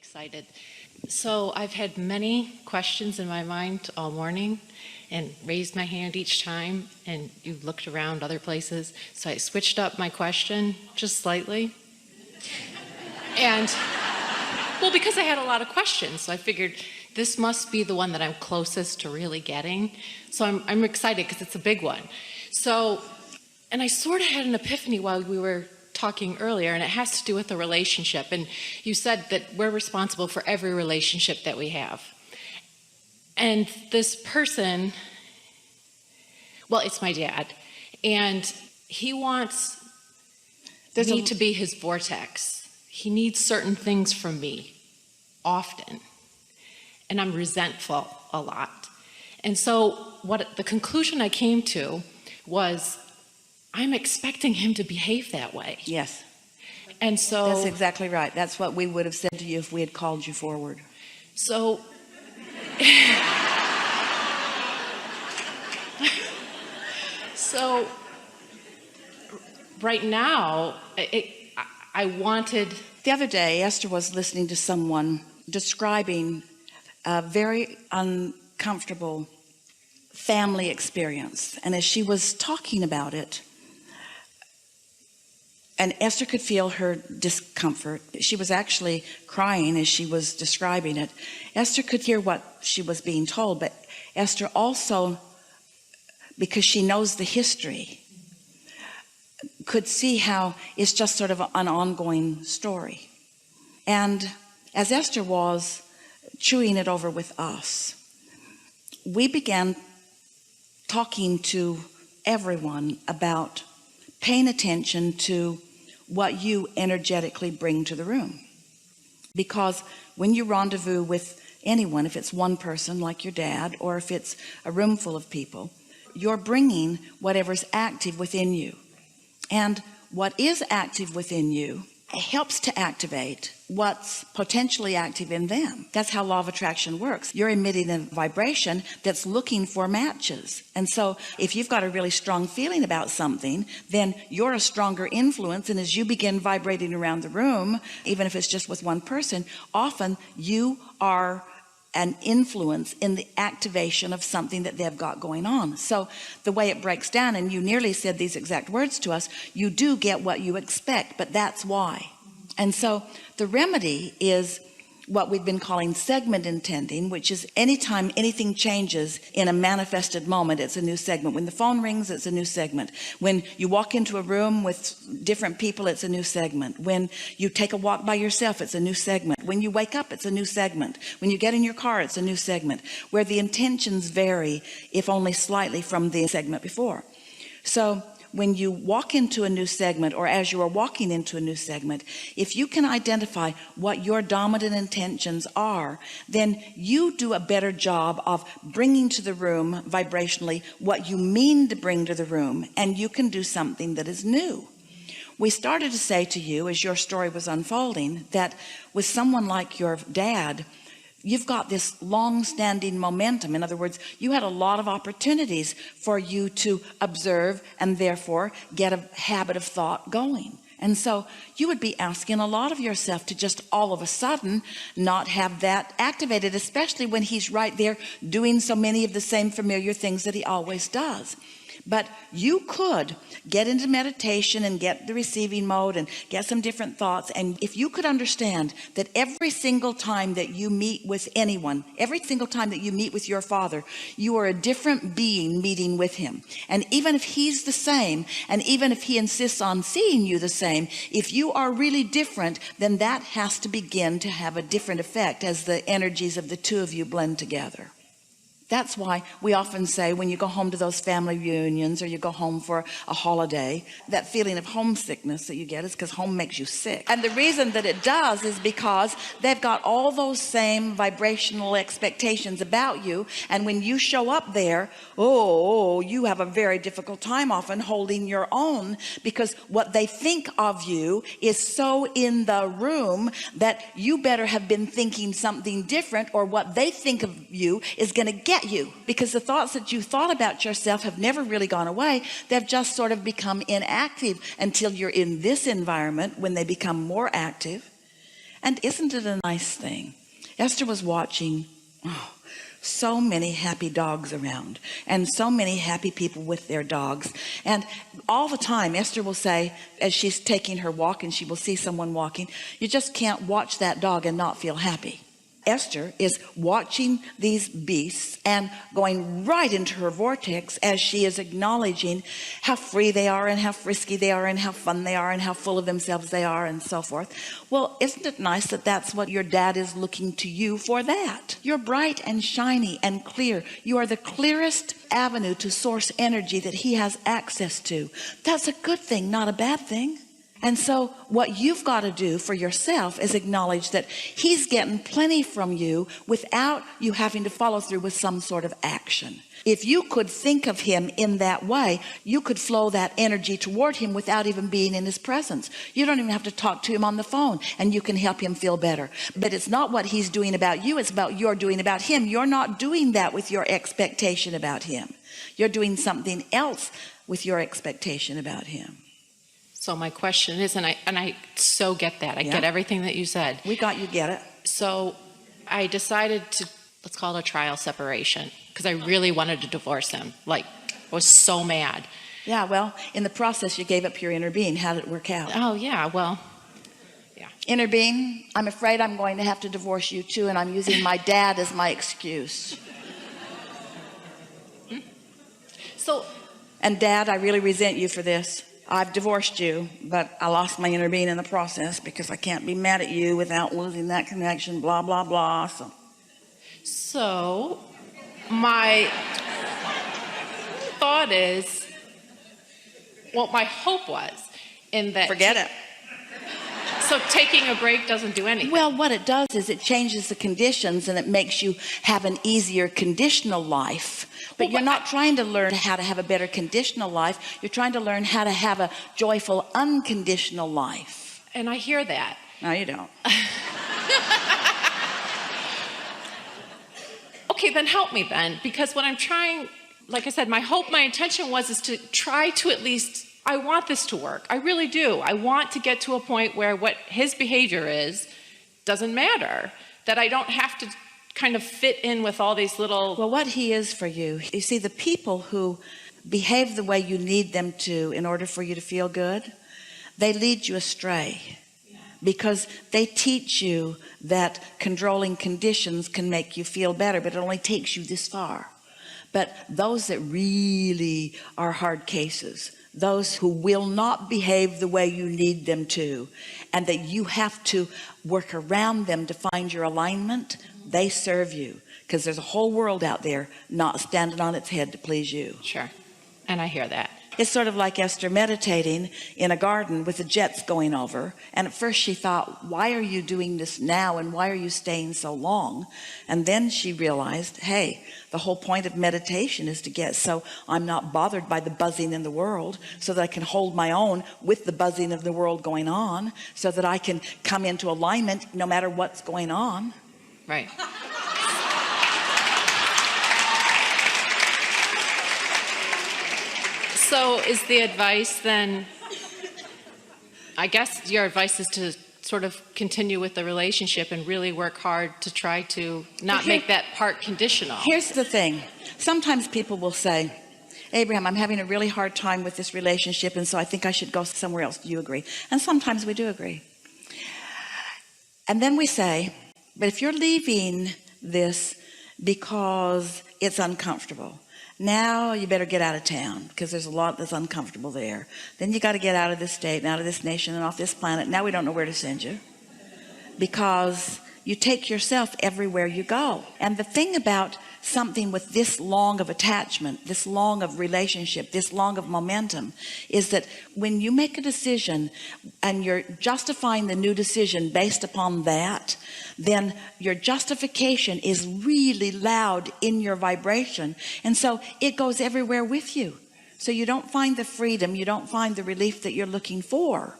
excited. So I've had many questions in my mind all morning and raised my hand each time, and you looked around other places. So I switched up my question just slightly. And, well, because I had a lot of questions, so I figured this must be the one that I'm closest to really getting. So I'm excited because it's a big one. So, and I sort of had an epiphany while we were talking earlier, and it has to do with the relationship. And you said that we're responsible for every relationship that we have. And this person, well, it's my dad, and he wants me to be his vortex. He needs certain things from me often, and I'm resentful a lot. And so what the conclusion I came to was, I'm expecting him to behave that way. Yes. And so that's exactly right. That's what we would have said to you if we had called you forward. So so right now I wanted. The other day Esther was listening to someone describing a very uncomfortable family experience, and as she was talking about it, and Esther could feel her discomfort. She was actually crying as she was describing it. Esther could hear what she was being told, but Esther also, because she knows the history, could see how it's just sort of an ongoing story. And as Esther was chewing it over with us, we began talking to everyone about paying attention to what you energetically bring to the room. Because when you rendezvous with anyone, if it's one person like your dad, or if it's a room full of people, you're bringing whatever's active within you. And what is active within you helps to activate what's potentially active in them. That's how law of attraction works. You're emitting a vibration that's looking for matches. And so if you've got a really strong feeling about something, then you're a stronger influence. And as you begin vibrating around the room, even if it's just with one person, often you are an influence in the activation of something that they've got going on. So the way it breaks down, and you nearly said these exact words to us, you do get what you expect, but that's why. And so the remedy is what we've been calling segment intending, which is anytime anything changes in a manifested moment, it's a new segment. When the phone rings, it's a new segment. When you walk into a room with different people, it's a new segment. When you take a walk by yourself, it's a new segment. When you wake up, it's a new segment. When you get in your car, it's a new segment, where the intentions vary, if only slightly, from the segment before. So when you walk into a new segment, or as you are walking into a new segment, if you can identify what your dominant intentions are, then you do a better job of bringing to the room vibrationally what you mean to bring to the room, and you can do something that is new. We started to say to you as your story was unfolding that with someone like your dad, you've got this long-standing momentum. In other words, you had a lot of opportunities for you to observe and therefore get a habit of thought going. And so you would be asking a lot of yourself to just all of a sudden not have that activated, especially when he's right there doing so many of the same familiar things that he always does. But you could get into meditation and get the receiving mode and get some different thoughts. And if you could understand that every single time that you meet with anyone, every single time that you meet with your father, you are a different being meeting with him. And even if he's the same, and even if he insists on seeing you the same, if you are really different, then that has to begin to have a different effect as the energies of the two of you blend together. That's why we often say when you go home to those family reunions, or you go home for a holiday, that feeling of homesickness that you get is because home makes you sick. And the reason that it does is because they've got all those same vibrational expectations about you. And when you show up there, you have a very difficult time often holding your own, because what they think of you is so in the room that you better have been thinking something different, or what they think of you is going to get you, because the thoughts that you thought about yourself have never really gone away. They've just sort of become inactive until you're in this environment, when they become more active. And isn't it a nice thing? Esther was watching so many happy dogs around, and so many happy people with their dogs. And all the time Esther will say, as she's taking her walk and she will see someone walking, you just can't watch that dog and not feel happy. Esther is watching these beasts and going right into her vortex as she is acknowledging how free they are and how frisky they are and how fun they are and how full of themselves they are and so forth. Well, isn't it nice that that's what your dad is looking to you for? That you're bright and shiny and clear. You are the clearest avenue to source energy that he has access to. That's a good thing, not a bad thing. And so what you've got to do for yourself is acknowledge that he's getting plenty from you without you having to follow through with some sort of action. If you could think of him in that way, you could flow that energy toward him without even being in his presence. You don't even have to talk to him on the phone, and you can help him feel better. But it's not what he's doing about you, it's about you're doing about him. You're not doing that with your expectation about him. You're doing something else with your expectation about him. So my question is, and I so get that. I get everything that you said. We got you, get it. So I decided to, let's call it a trial separation, because I really wanted to divorce him. Like, I was so mad. Yeah, well, in the process, you gave up your inner being. How did it work out? Oh, yeah, well, yeah. Inner being, I'm afraid I'm going to have to divorce you too, and I'm using my dad as my excuse. So, and Dad, I really resent you for this. I've divorced you, but I lost my inner being in the process because I can't be mad at you without losing that connection, blah, blah, blah. So my thought is, well, my hope was in that. Forget it. So taking a break doesn't do anything. Well, what it does is it changes the conditions and it makes you have an easier conditional life. But you're not trying to learn how to have a better conditional life. You're trying to learn how to have a joyful, unconditional life. And I hear that. No, you don't. Okay, then help me then. Because what I'm trying, like I said, my hope, my intention is to try to at least, I want this to work. I really do. I want to get to a point where what his behavior is doesn't matter. That I don't have to kind of fit in with all these little. Well, what he is for you, you see, the people who behave the way you need them to in order for you to feel good, they lead you astray because they teach you that controlling conditions can make you feel better, but it only takes you this far. But those that really are hard cases, those who will not behave the way you need them to, and that you have to work around them to find your alignment, they serve you, because there's a whole world out there not standing on its head to please you. Sure. And I hear that. It's sort of like Esther meditating in a garden with the jets going over. And at first she thought, why are you doing this now? And why are you staying so long? And then she realized, hey, the whole point of meditation is to get so I'm not bothered by the buzzing in the world, so that I can hold my own with the buzzing of the world going on, so that I can come into alignment no matter what's going on. Right. So is the advice then, I guess your advice is to sort of continue with the relationship and really work hard to try to not make that part conditional. Here's the thing. Sometimes people will say, Abraham, I'm having a really hard time with this relationship, and so I think I should go somewhere else. Do you agree? And sometimes we do agree. And then we say, but if you're leaving this because it's uncomfortable, now you better get out of town, because there's a lot that's uncomfortable there. Then you got to get out of this state and out of this nation and off this planet. Now we don't know where to send you, because you take yourself everywhere you go. And the thing about something with this long of attachment, this long of relationship, this long of momentum, is that when you make a decision and you're justifying the new decision based upon that, then your justification is really loud in your vibration, and so it goes everywhere with you. So you don't find the freedom, you don't find the relief that you're looking for,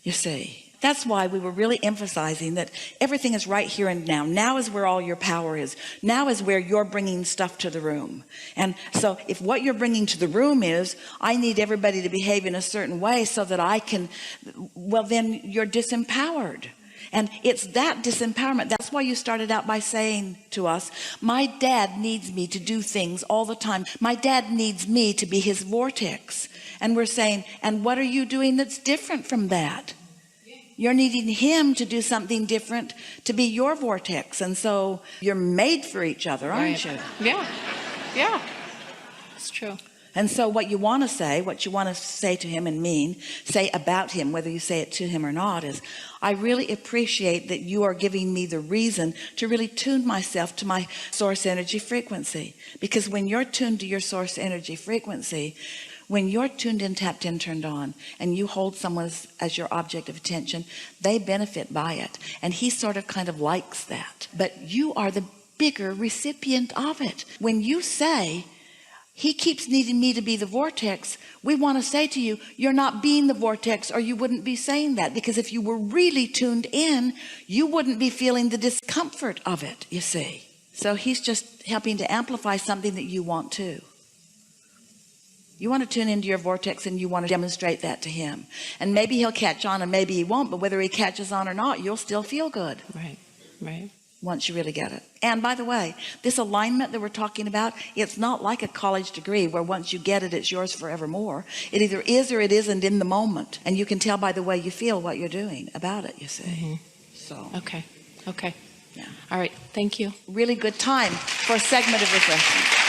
you see. That's why we were really emphasizing that everything is right here and now. Now is where all your power is. Now is where you're bringing stuff to the room. And so if what you're bringing to the room is, I need everybody to behave in a certain way so that I can, well, then you're disempowered. And it's that disempowerment. That's why you started out by saying to us, my dad needs me to do things all the time. My dad needs me to be his vortex. And we're saying, and what are you doing that's different from that? You're needing him to do something different to be your vortex. And so you're made for each other, aren't you? Yeah. Yeah. It's true. And so what you want to say to him and mean, say about him, whether you say it to him or not, is, I really appreciate that you are giving me the reason to really tune myself to my source energy frequency. Because when you're tuned to your source energy frequency, when you're tuned in, tapped in, turned on, and you hold someone as your object of attention, they benefit by it. And he sort of kind of likes that. But you are the bigger recipient of it. When you say, he keeps needing me to be the vortex, we want to say to you, you're not being the vortex, or you wouldn't be saying that. Because if you were really tuned in, you wouldn't be feeling the discomfort of it, you see. So he's just helping to amplify something that you want to. You want to tune into your vortex, and you want to demonstrate that to him. And maybe he'll catch on, and maybe he won't, but whether he catches on or not, you'll still feel good. Right. Once you really get it. And by the way, this alignment that we're talking about, it's not like a college degree where once you get it, it's yours forevermore. It either is or it isn't in the moment. And you can tell by the way you feel what you're doing about it, you see. So. Okay. Yeah. All right. Thank you. Really good time for a segment of refreshment.